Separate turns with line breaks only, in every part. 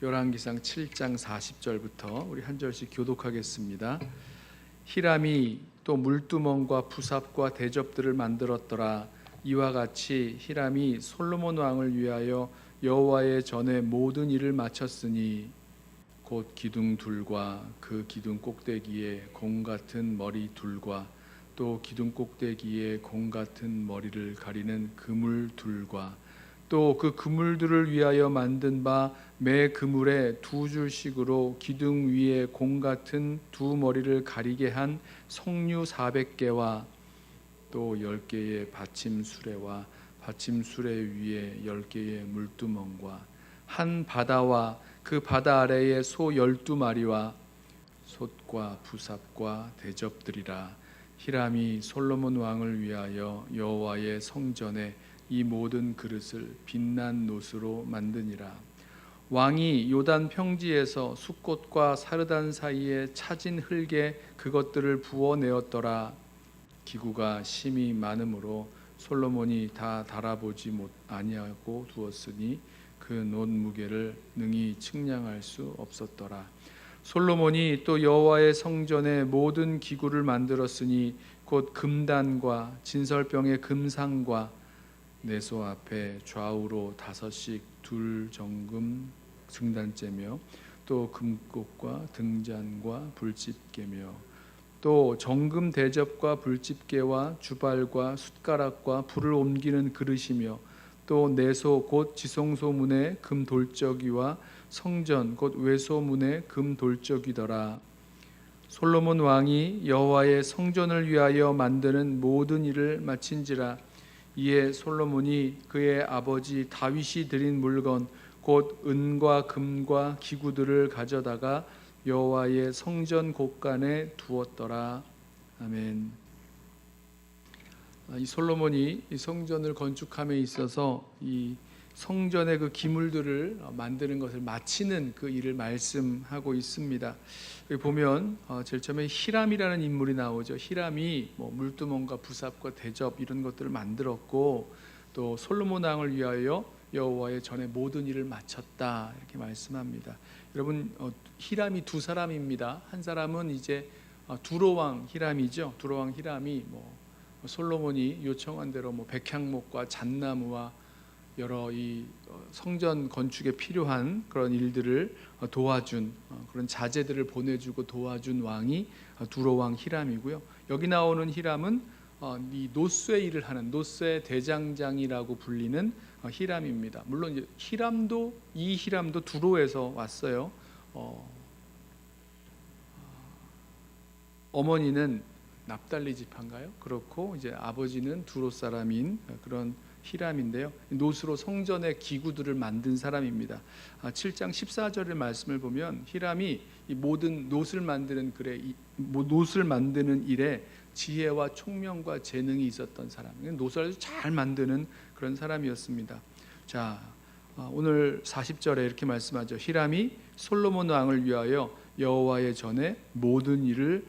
열왕기상 7장 40절부터 우리 한 절씩 교독하겠습니다. 히람이 또 물두멍과 부삽과 대접들을 만들었더라. 이와 같이 히람이 솔로몬 왕을 위하여 여호와의 전에 모든 일을 마쳤으니 곧 기둥 둘과 그 기둥 꼭대기에 공 같은 머리 둘과 또 기둥 꼭대기에 공 같은 머리를 가리는 그물 둘과 또 그 그물들을 위하여 만든 바 매 그물에 두 줄씩으로 기둥 위에 공 같은 두 머리를 가리게 한 석류 400개와 또 10개의 받침 수레와 받침 수레 위에 10개의 물두멍과 한 바다와 그 바다 아래에 소 12마리와 솥과 부삽과 대접들이라. 히람이 솔로몬 왕을 위하여 여호와의 성전에 이 모든 그릇을 빛난 노스로 만드니라. 왕이 요단 평지에서 숫꽃과 사르단 사이에 차진 흙에 그것들을 부어내었더라. 기구가 심히 많으므로 솔로몬이 다 달아보지 아니하고 두었으니 그 놋 무게를 능히 측량할 수 없었더라. 솔로몬이 또 여호와의 성전에 모든 기구를 만들었으니 곧 금단과 진설병의 금상과 내소 앞에 좌우로 5씩 둘 정금 등단째며 또 금꽃과 등잔과 불집게며 또 정금 대접과 불집게와 주발과 숟가락과 불을 옮기는 그릇이며 또 내소 곧 지성소문의 금 돌적이와 성전 곧 외소문의 금 돌적이더라. 솔로몬 왕이 여호와의 성전을 위하여 만드는 모든 일을 마친지라. 이에 솔로몬이 그의 아버지 다윗이 드린 물건 곧 은과 금과 기구들을 가져다가 여호와의 성전 곳간에 두었더라. 아멘. 이 솔로몬이 이 성전을 건축함에 있어서 이 성전의 그 기물들을 만드는 것을 마치는 그 일을 말씀하고 있습니다. 여기 보면 제일 처음에 히람이라는 인물이 나오죠. 히람이 물두멍과 부삽과 대접 이런 것들을 만들었고 또 솔로몬 왕을 위하여 여호와의 전에 모든 일을 마쳤다 이렇게 말씀합니다. 여러분 히람이 두 사람입니다. 한 사람은 이제 두로왕 히람이죠. 두로왕 히람이 솔로몬이 요청한 대로 백향목과 잣나무와 여러 이 성전 건축에 필요한 그런 일들을 도와준 그런 자재들을 보내주고 도와준 왕이 두로왕 히람이고요. 여기 나오는 히람은 이 노쇠 일을 하는 노쇠 대장장이라고 불리는 히람입니다. 물론 이제 이 히람도 두로에서 왔어요. 어머니는 납달리 지파인가요? 그렇고 이제 아버지는 두로 사람인 그런 히람인데요. 노스로 성전의 기구들을 만든 사람입니다. 7장 14절의 말씀을 보면 히람이 이 모든 노스를 만드는 일에 지혜와 총명과 재능이 있었던 사람, 노스를 잘 만드는 그런 사람이었습니다. 자, 오늘 40절에 이렇게 말씀하죠. 히람이 솔로몬 왕을 위하여 여호와의 전에 모든 일을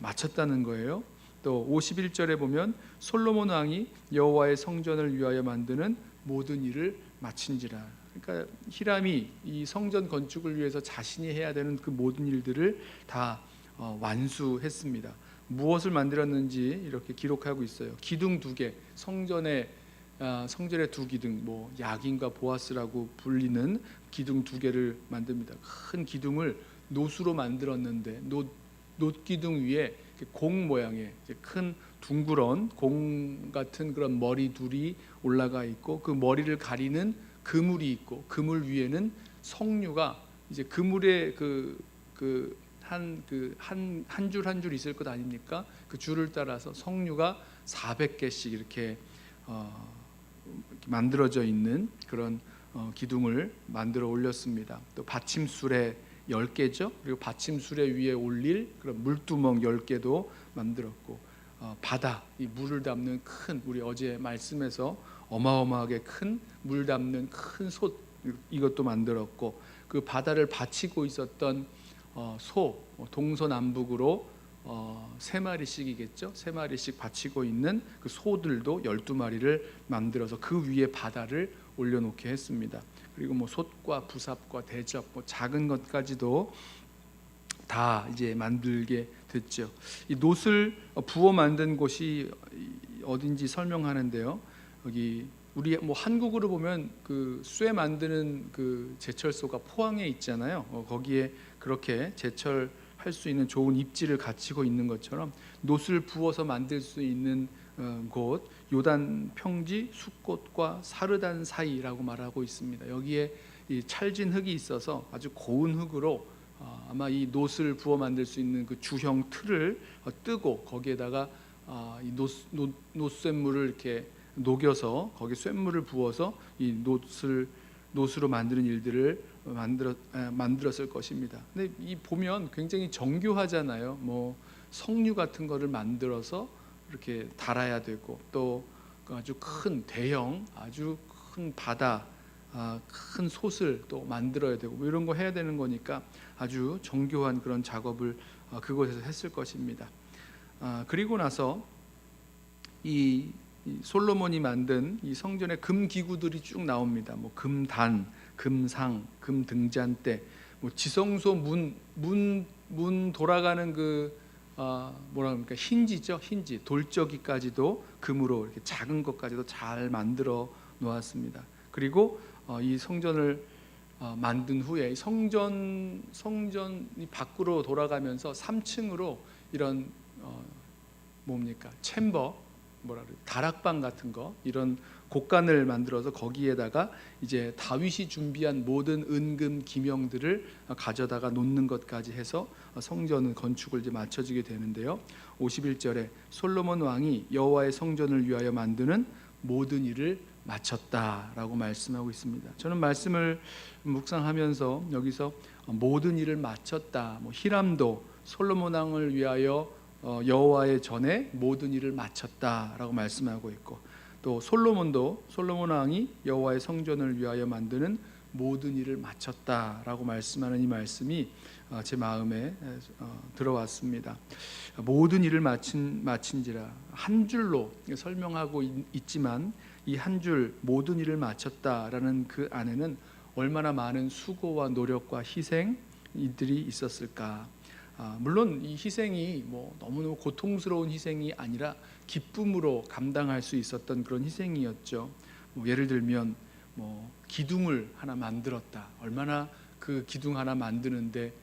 마쳤다는 거예요. 또 51절에 보면 솔로몬 왕이 여호와의 성전을 위하여 만드는 모든 일을 마친지라. 그러니까 히람이 이 성전 건축을 위해서 자신이 해야 되는 그 모든 일들을 다 완수했습니다. 무엇을 만들었는지 이렇게 기록하고 있어요. 기둥 2개, 성전의 두 기둥, 야긴과 보아스라고 불리는 기둥 2개를 만듭니다. 큰 기둥을 노수로 만들었는데 놋 기둥 위에 공 모양의 큰 둥그런 공 같은 그런 머리 둘이 올라가 있고 그 머리를 가리는 그물이 있고 그물 위에는 석류가 이제 그물에 한 줄 한 줄 있을 것 아닙니까? 그 줄을 따라서 석류가 400개씩 이렇게 만들어져 있는 그런 기둥을 만들어 올렸습니다. 또 받침술에 10개죠. 그리고 받침술에 위에 올릴 그런 물두멍 10개도 만들었고 바다, 이 물을 담는 큰, 우리 어제 말씀에서 어마어마하게 큰 물 담는 큰 솥 이것도 만들었고 그 바다를 받치고 있었던 소 동서남북으로 3마리씩이겠죠. 3마리씩 받치고 있는 그 소들도 12마리를 만들어서 그 위에 바다를 올려놓게 했습니다. 그리고 뭐 솥과 부삽과 대접, 뭐 작은 것까지도 다 이제 만들게 됐죠. 이 놋을 부어 만든 곳이 어딘지 설명하는데요. 여기 우리 뭐 한국으로 보면 그 쇠 만드는 그 제철소가 포항에 있잖아요. 거기에 그렇게 제철할 수 있는 좋은 입지를 갖추고 있는 것처럼 놋을 부어서 만들 수 있는 곳 요단 평지 숫꽃과 사르단 사이라고 말하고 있습니다. 여기에 이 찰진 흙이 있어서 아주 고운 흙으로 아마 이 놋을 부어 만들 수 있는 그 주형 틀을 뜨고 거기에다가 이 놋쇳물을 이렇게 녹여서 거기에 쇳물을 부어서 이 놋으로 만드는 일들을 만들었을 것입니다. 근데 이 보면 굉장히 정교하잖아요. 뭐 석류 같은 거를 만들어서 이렇게 달아야 되고 또 아주 큰 대형 아주 큰 바다 큰 솥을 또 만들어야 되고 뭐 이런 거 해야 되는 거니까 아주 정교한 그런 작업을 그곳에서 했을 것입니다. 그리고 나서 이 솔로몬이 만든 이 성전의 금 기구들이 쭉 나옵니다. 뭐 금단, 금상, 금등잔대, 뭐 지성소 문 돌아가는 그 뭐라 그럽니까 힌지죠, 힌지 돌저기까지도 금으로 이렇게 작은 것까지도 잘 만들어 놓았습니다. 그리고 이 성전을 만든 후에 성전이 밖으로 돌아가면서 3층으로 이런 뭡니까 챔버 뭐라 그래 다락방 같은 거 이런 곡간을 만들어서 거기에다가 이제 다윗이 준비한 모든 은금 기명들을 가져다가 놓는 것까지 해서 성전은 건축을 이제 마쳐지게 되는데요. 51절에 솔로몬 왕이 여호와의 성전을 위하여 만드는 모든 일을 마쳤다라고 말씀하고 있습니다. 저는 말씀을 묵상하면서 여기서 모든 일을 마쳤다, 뭐 히람도 솔로몬 왕을 위하여 여호와의 전에 모든 일을 마쳤다라고 말씀하고 있고 또 솔로몬 왕이 여호와의 성전을 위하여 만드는 모든 일을 마쳤다라고 말씀하는 이 말씀이 제 마음에 들어왔습니다. 모든 일을 마친지라 한 줄로 설명하고 있지만 이 한 줄 모든 일을 마쳤다라는 그 안에는 얼마나 많은 수고와 노력과 희생들이 있었을까. 물론 이 희생이 뭐 너무너무 고통스러운 희생이 아니라 기쁨으로 감당할 수 있었던 그런 희생이었죠. 뭐 예를 들면 뭐 기둥을 하나 만들었다. 얼마나 그 기둥 하나 만드는데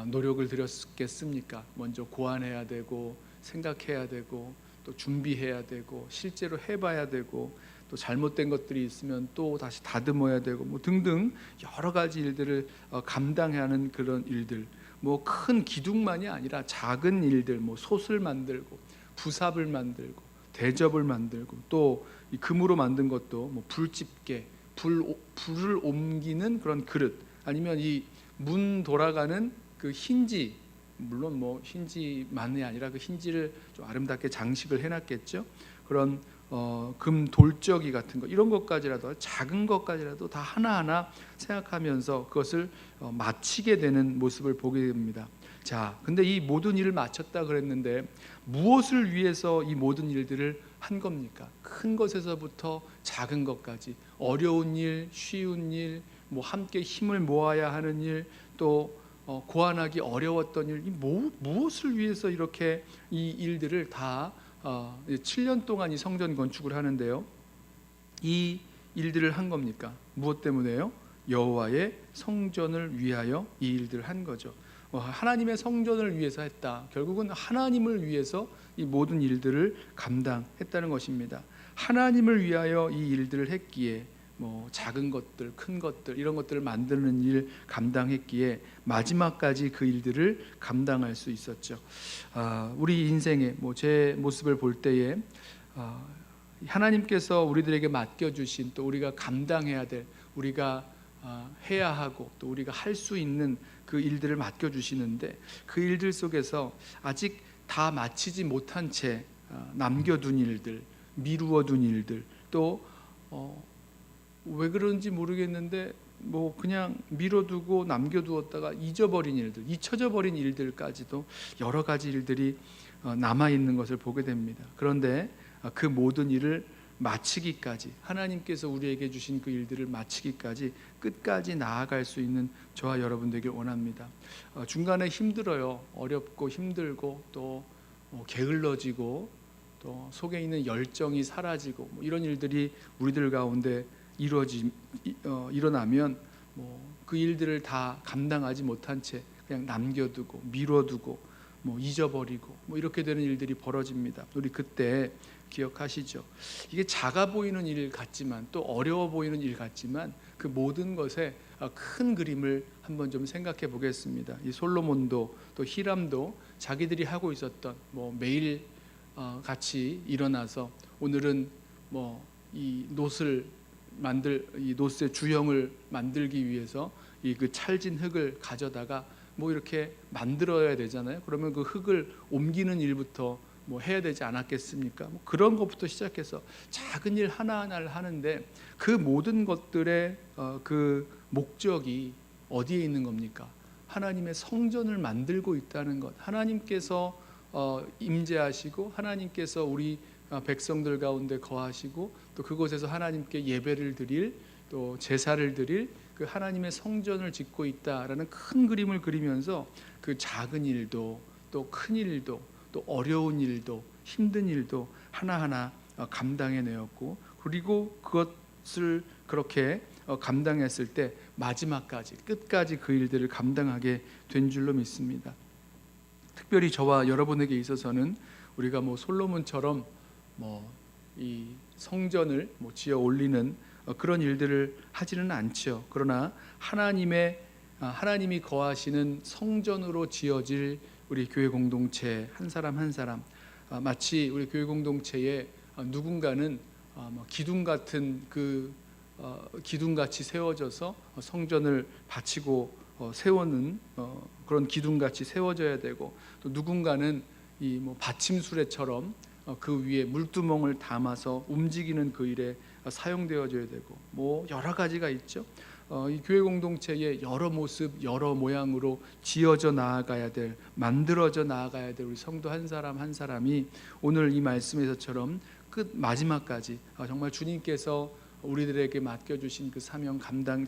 노력을 들였겠습니까? 먼저 고안해야 되고 생각해야 되고 또 준비해야 되고 실제로 해봐야 되고 또 잘못된 것들이 있으면 또 다시 다듬어야 되고 뭐 등등 여러 가지 일들을 감당해야 하는 그런 일들. 뭐 큰 기둥만이 아니라 작은 일들, 뭐 솥을 만들고 부삽을 만들고 대접을 만들고 또 이 금으로 만든 것도 뭐 불집게, 불을 옮기는 그런 그릇, 아니면 이 문 돌아가는 그 힌지, 물론 뭐 힌지만이 아니라 그 힌지를 좀 아름답게 장식을 해놨겠죠. 그런 금 돌적이 같은 거 이런 것까지라도 작은 것까지라도 다 하나하나 생각하면서 그것을 마치게 되는 모습을 보게 됩니다. 자, 근데 이 모든 일을 마쳤다 그랬는데 무엇을 위해서 이 모든 일들을 한 겁니까? 큰 것에서부터 작은 것까지 어려운 일, 쉬운 일, 뭐 함께 힘을 모아야 하는 일, 또 고안하기 어려웠던 일, 무엇을 위해서 이렇게 이 일들을 다 7년 동안 이 성전 건축을 하는데요. 이 일들을 한 겁니까? 무엇 때문에요? 여호와의 성전을 위하여 이 일들을 한 거죠. 하나님의 성전을 위해서 했다. 결국은 하나님을 위해서 이 모든 일들을 감당했다는 것입니다. 하나님을 위하여 이 일들을 했기에 뭐 작은 것들, 큰 것들 이런 것들을 만드는 일 감당했기에 마지막까지 그 일들을 감당할 수 있었죠. 우리 인생에 뭐 제 모습을 볼 때에 하나님께서 우리들에게 맡겨주신 또 우리가 감당해야 될 우리가 해야 하고 또 우리가 할 수 있는 그 일들을 맡겨주시는데 그 일들 속에서 아직 다 마치지 못한 채 남겨둔 일들, 미루어둔 일들 또 왜 그런지 모르겠는데 뭐 그냥 미뤄두고 남겨두었다가 잊어버린 일들, 잊혀져 버린 일들까지도 여러 가지 일들이 남아 있는 것을 보게 됩니다. 그런데 그 모든 일을 마치기까지, 하나님께서 우리에게 주신 그 일들을 마치기까지 끝까지 나아갈 수 있는 저와 여러분 되길 원합니다. 중간에 힘들어요. 어렵고 힘들고 또 게을러지고 또 속에 있는 열정이 사라지고 이런 일들이 우리들 가운데 일어나면 그 일들을 다 감당하지 못한 채 그냥 남겨두고 미뤄두고 잊어버리고 이렇게 되는 일들이 벌어집니다. 우리 그때 기억하시죠? 이게 작아 보이는 일 같지만 또 어려워 보이는 일 같지만 그 모든 것의 큰 그림을 한번 좀 생각해 보겠습니다. 이 솔로몬도 또 히람도 자기들이 하고 있었던 매일 같이 일어나서 오늘은 이 놋의 주형을 만들기 위해서 이 그 찰진 흙을 가져다가 이렇게 만들어야 되잖아요. 그러면 그 흙을 옮기는 일부터 해야 되지 않았겠습니까? 그런 것부터 시작해서 작은 일 하나하나를 하는데 그 모든 것들의 그 목적이 어디에 있는 겁니까? 하나님의 성전을 만들고 있다는 것. 하나님께서 임재하시고 하나님께서 우리 백성들 가운데 거하시고 또 그곳에서 하나님께 예배를 드릴 또 제사를 드릴 그 하나님의 성전을 짓고 있다라는 큰 그림을 그리면서 그 작은 일도 또 큰 일도 또 어려운 일도 힘든 일도 하나하나 감당해내었고 그리고 그것을 그렇게 감당했을 때 마지막까지 끝까지 그 일들을 감당하게 된 줄로 믿습니다. 특별히 저와 여러분에게 있어서는 우리가 솔로몬처럼 이 성전을 지어 올리는 그런 일들을 하지는 않죠. 그러나 하나님이 거하시는 성전으로 지어질 우리 교회 공동체 한 사람 한 사람, 마치 우리 교회 공동체에 누군가는 기둥 같은 기둥같이 세워져서 성전을 바치고 세우는 그런 기둥같이 세워져야 되고 또 누군가는 이 받침수레처럼 그 위에 물두멍을 담아서 움직이는 그 일에 사용되어져야 되고 여러 가지가 있죠. 이 교회 공동체의 여러 모습 여러 모양으로 지어져 나아가야 될 만들어져 나아가야 될 우리 성도 한 사람 한 사람이 오늘 이 말씀에서처럼 끝 마지막까지 정말 주님께서 우리들에게 맡겨주신 그 사명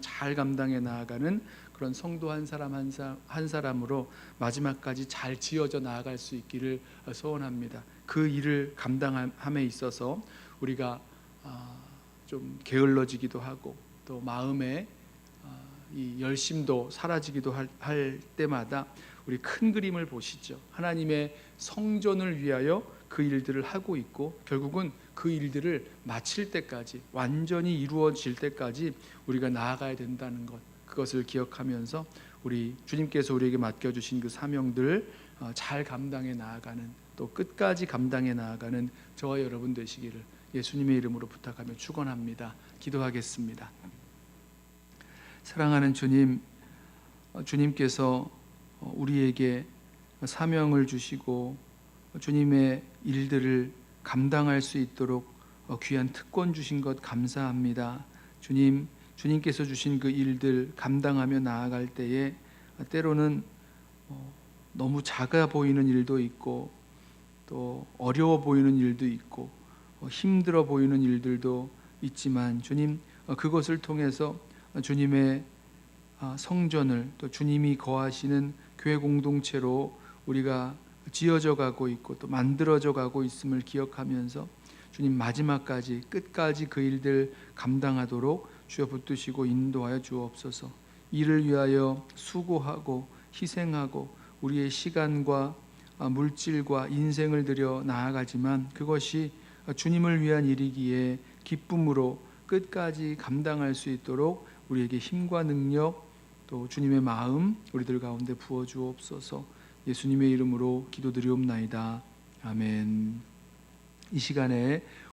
잘 감당해 나아가는 그런 성도 한 사람 한 사람으로 마지막까지 잘 지어져 나아갈 수 있기를 소원합니다. 그 일을 감당함에 있어서 우리가 좀 게을러지기도 하고 또 마음에 이 열심도 사라지기도 할 때마다 우리 큰 그림을 보시죠. 하나님의 성전을 위하여 그 일들을 하고 있고 결국은 그 일들을 마칠 때까지 완전히 이루어질 때까지 우리가 나아가야 된다는 것, 그것을 기억하면서 우리 주님께서 우리에게 맡겨주신 그 사명들 잘 감당해 나아가는 또 끝까지 감당해 나아가는 저와 여러분 되시기를 예수님의 이름으로 부탁하며 축원합니다. 기도하겠습니다. 사랑하는 주님, 주님께서 우리에게 사명을 주시고 주님의 일들을 감당할 수 있도록 귀한 특권 주신 것 감사합니다. 주님께서 주신 그 일들 감당하며 나아갈 때에 때로는 너무 작아 보이는 일도 있고 또 어려워 보이는 일도 있고 힘들어 보이는 일들도 있지만 주님, 그것을 통해서 주님의 성전을 또 주님이 거하시는 교회 공동체로 우리가 지어져 가고 있고 또 만들어져 가고 있음을 기억하면서 주님 마지막까지 끝까지 그 일들 감당하도록 주여 붙드시고 인도하여 주옵소서. 이를 위하여 수고하고 희생하고 우리의 시간과 물질과 인생을 들여 나아가지만 그것이 주님을 위한 일이기에 기쁨으로 끝까지 감당할 수 있도록 우리에게 힘과 능력 또 주님의 마음 우리들 가운데 부어 주옵소서. 예수님의 이름으로 기도드리옵나이다. 아멘. 이 시간에